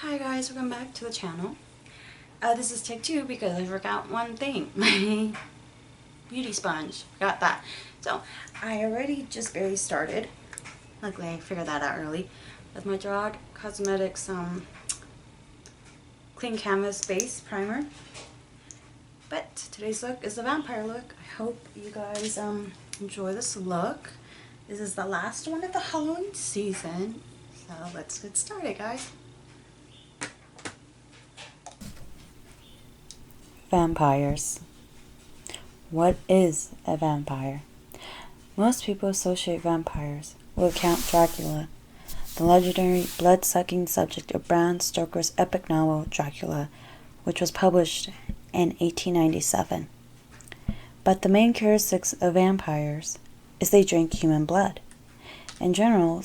Hi guys, welcome back to the channel. This is take two because I forgot one thing. My beauty sponge. Forgot that. So, I already just barely started. Luckily I figured that out early. With my Drug Cosmetics Clean Canvas Base Primer. But today's look is the vampire look. I hope you guys enjoy this look. This is the last one of the Halloween season. So let's get started, guys. Vampires. What is a vampire? Most people associate vampires with Count Dracula, the legendary blood-sucking subject of Bram Stoker's epic novel Dracula, which was published in 1897. But the main characteristics of vampires is they drink human blood. In general,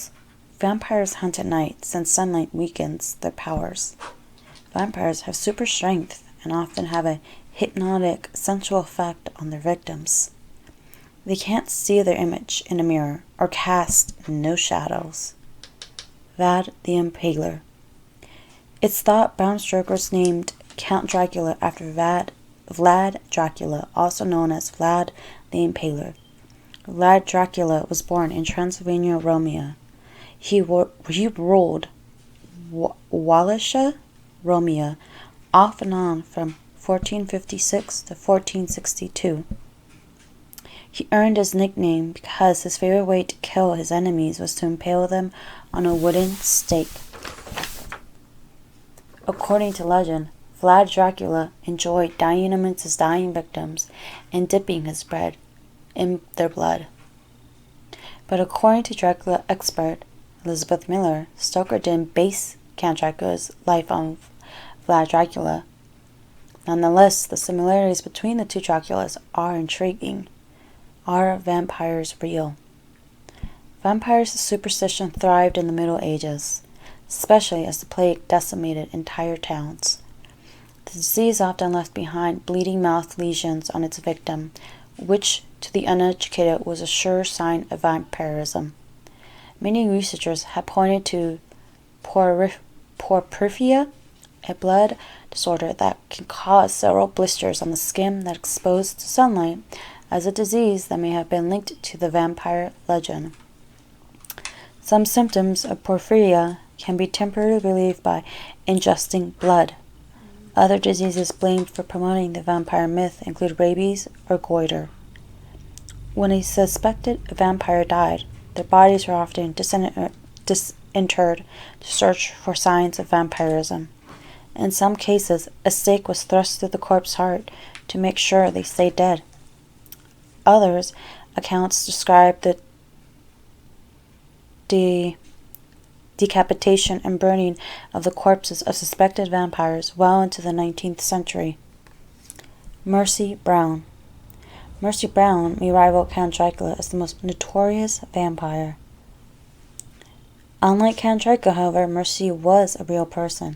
vampires hunt at night since sunlight weakens their powers. Vampires have super strength and often have a hypnotic, sensual effect on their victims. They can't see their image in a mirror or cast no shadows. Vlad the Impaler. It's thought Bram Stoker named Count Dracula after Vlad Dracula, also known as Vlad the Impaler. Vlad Dracula was born in Transylvania, Romania. He ruled Wallachia, Romania, off and on from 1456 to 1462. He earned his nickname because his favorite way to kill his enemies was to impale them on a wooden stake. According to legend, Vlad Dracula enjoyed dying amongst his dying victims and dipping his bread in their blood. But according to Dracula expert Elizabeth Miller, Stoker didn't base Count Dracula's life on Vlad Dracula. Nonetheless, the similarities between the two Draculas are intriguing. Are vampires real? Vampires' superstition thrived in the Middle Ages, especially as the plague decimated entire towns. The disease often left behind bleeding mouth lesions on its victim, which to the uneducated was a sure sign of vampirism. Many researchers have pointed to porphyria, a blood disorder that can cause several blisters on the skin that exposed to sunlight, as a disease that may have been linked to the vampire legend. Some symptoms of porphyria can be temporarily relieved by ingesting blood. Other diseases blamed for promoting the vampire myth include rabies or goiter. When a suspected vampire died, their bodies were often disinterred to search for signs of vampirism. In some cases, a stake was thrust through the corpse's heart to make sure they stayed dead. Others accounts describe the decapitation and burning of the corpses of suspected vampires well into the 19th century. Mercy Brown. Mercy Brown may rival Count Dracula as the most notorious vampire. Unlike Count Dracula, however, Mercy was a real person.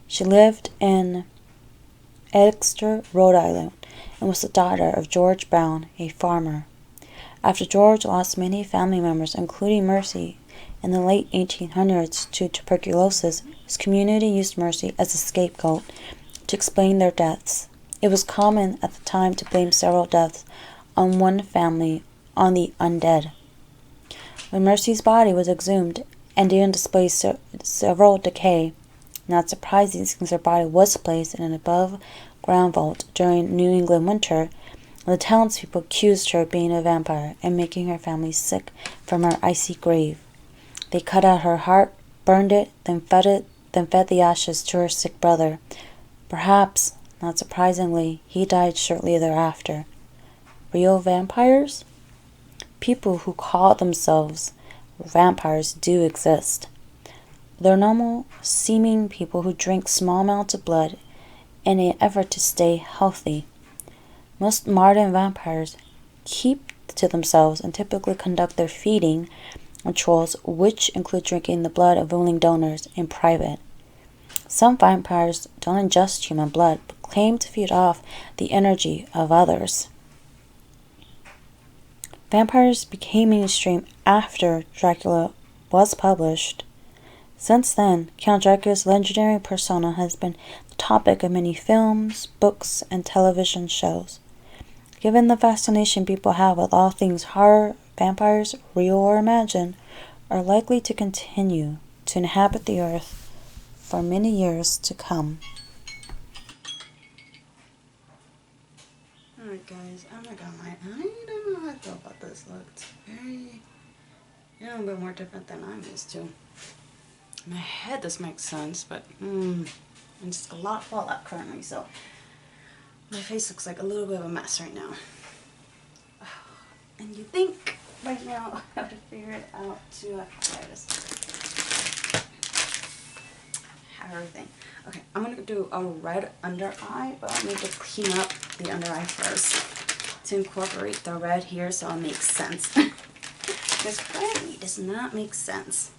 She lived in Exeter, Rhode Island, and was the daughter of George Brown, a farmer. After George lost many family members, including Mercy, in the late 1800s to tuberculosis, his community used Mercy as a scapegoat to explain their deaths. It was common at the time to blame several deaths on one family on the undead. When Mercy's body was exhumed and didn't display several decay, not surprising since her body was placed in an above-ground vault during New England winter, the townspeople accused her of being a vampire and making her family sick from her icy grave. They cut out her heart, burned it, then fed the ashes to her sick brother. Perhaps, not surprisingly, he died shortly thereafter. Real vampires? People who call themselves vampires do exist. They're normal-seeming people who drink small amounts of blood in an effort to stay healthy. Most modern vampires keep to themselves and typically conduct their feeding rituals, which include drinking the blood of willing donors in private. Some vampires don't ingest human blood, but claim to feed off the energy of others. Vampires became mainstream after Dracula was published. Since then, Count Dracula's legendary persona has been the topic of many films, books, and television shows. Given the fascination people have with all things horror, vampires, real or imagined, are likely to continue to inhabit the earth for many years to come. Alright guys, I'm not gonna lie, I don't know how I feel about this look. It's very, a little bit more different than I'm used to. In my head this makes sense, but it's just a lot of fallout currently, so my face looks like a little bit of a mess right now. And you think right now I would have figured out to everything. Okay, I'm gonna do a red under eye, but I need to clean up the under eye first to incorporate the red here so it makes sense. Because currently it does not make sense.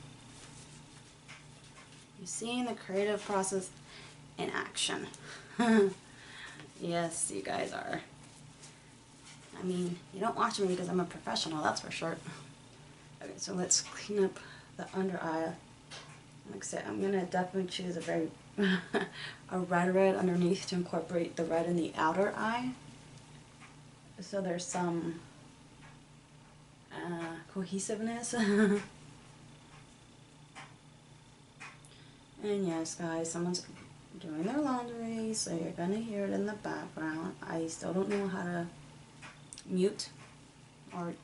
You're seeing the creative process in action. Yes, you guys are. I mean, you don't watch me because I'm a professional, that's for sure. Okay, so let's clean up the under eye. Like I said, I'm gonna definitely choose a very a red underneath to incorporate the red in the outer eye. So there's some cohesiveness. And yes, guys, someone's doing their laundry, so you're gonna hear it in the background. I still don't know how to mute or,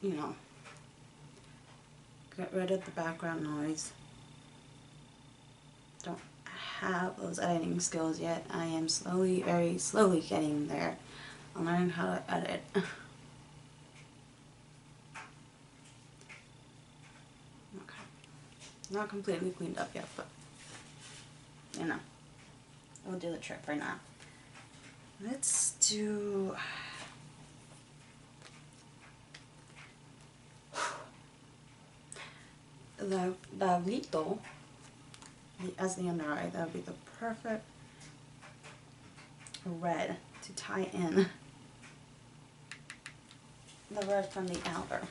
you know, get rid of the background noise. Don't have those editing skills yet. I am slowly, very slowly getting there. I'm learning how to edit. Okay. Not completely cleaned up yet, but you know, it'll do the trick right now. Let's do the Lito as the under eye. That would be the perfect red to tie in the red from the outer.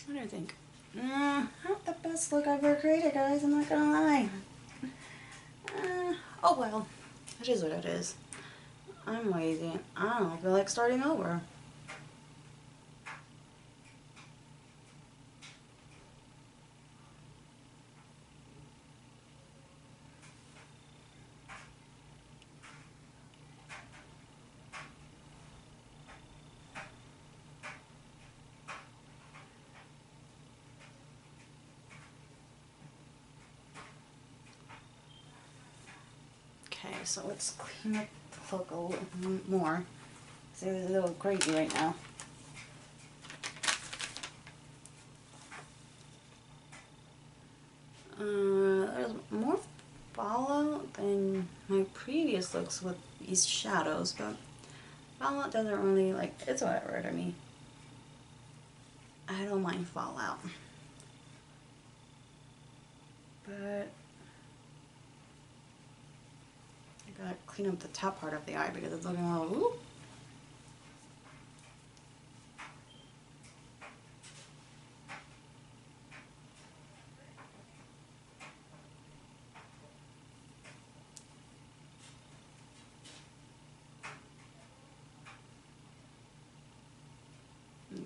What do you think? Not the best look I've ever created, guys, I'm not gonna lie. Oh well, it is what it is. I'm lazy. I don't feel like starting over. Okay, so let's clean up the look a little more. So it's a little crazy right now. There's more fallout than my previous looks with these shadows, but fallout doesn't really, like, it's whatever to me. I don't mind fallout. But I gotta clean up the top part of the eye because it's looking a little, ooh.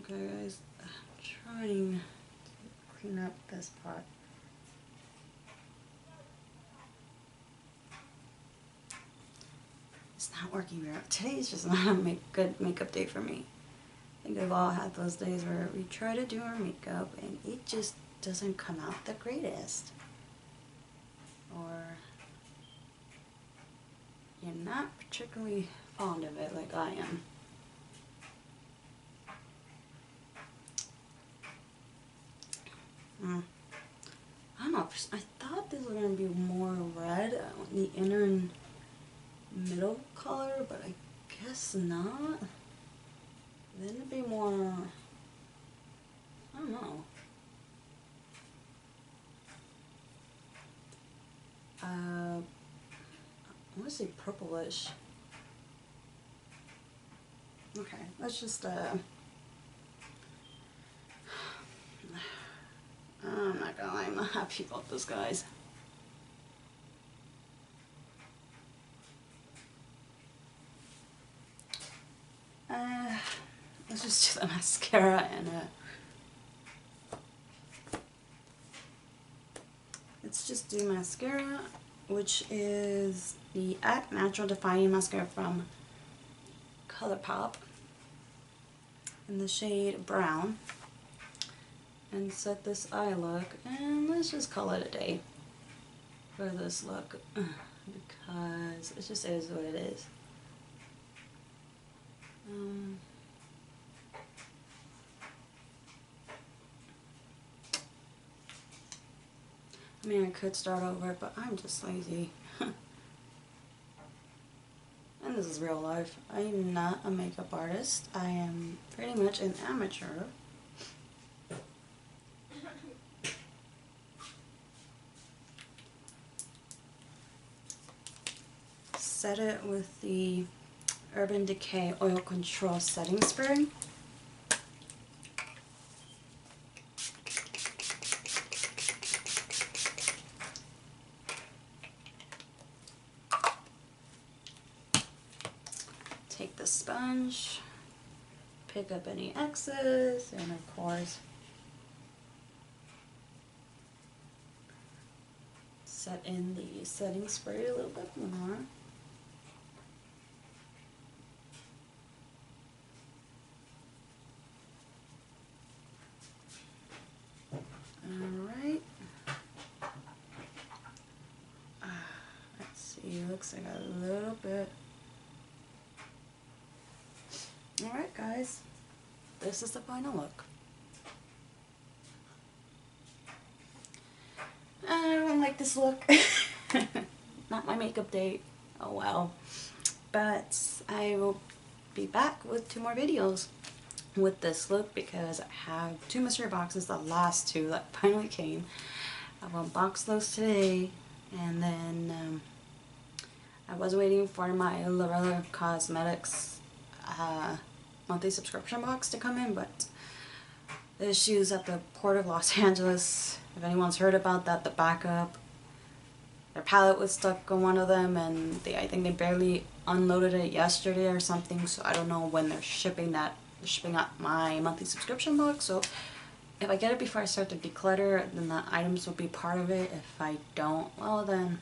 Okay guys, I'm trying to clean up this part. It's not working very well. Today's just not a good makeup day for me. I think we've all had those days where we try to do our makeup and it just doesn't come out the greatest. Or you're not particularly fond of it like I am. I don't know, I thought this was going to be more red, the inner and middle color, but I guess not. Then it'd be more, I don't know. I want to say purplish. Okay, let's just, I'm not gonna lie, I'm not happy about this, guys. Let's just do the mascara and, let's just do mascara, which is the Act Natural Defining Mascara from ColourPop in the shade Brown, and set this eye look, and let's just call it a day for this look because it just is what it is. I mean, I could start over, but I'm just lazy. And this is real life. I am not a makeup artist. I am pretty much an amateur. Set it with the Urban Decay Oil Control Setting Spray. Take the sponge, pick up any excess, and of course, set in the setting spray a little bit more. Alright. Let's see, looks like a little bit. Alright guys, this is the final look. I don't like this look. Not my makeup date. Oh well. But I will be back with 2 more videos with this look because I have 2 mystery boxes, the last 2 that finally came. I will unbox those today, and then I was waiting for my Lorella Cosmetics monthly subscription box to come in, but the issues at the Port of Los Angeles, if anyone's heard about that, the backup, their pallet was stuck on one of them, and I think they barely unloaded it yesterday or something, so I don't know when they're shipping out my monthly subscription box. So if I get it before I start to declutter, then the items will be part of it. If I don't, well then,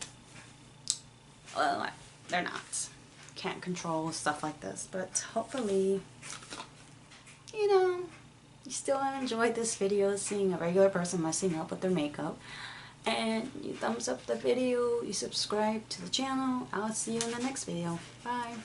well, they're not. Can't control stuff like this, but hopefully, you know, you still enjoyed this video, seeing a regular person messing up with their makeup, and you thumbs up the video, you subscribe to the channel. I'll see you in the next video. Bye.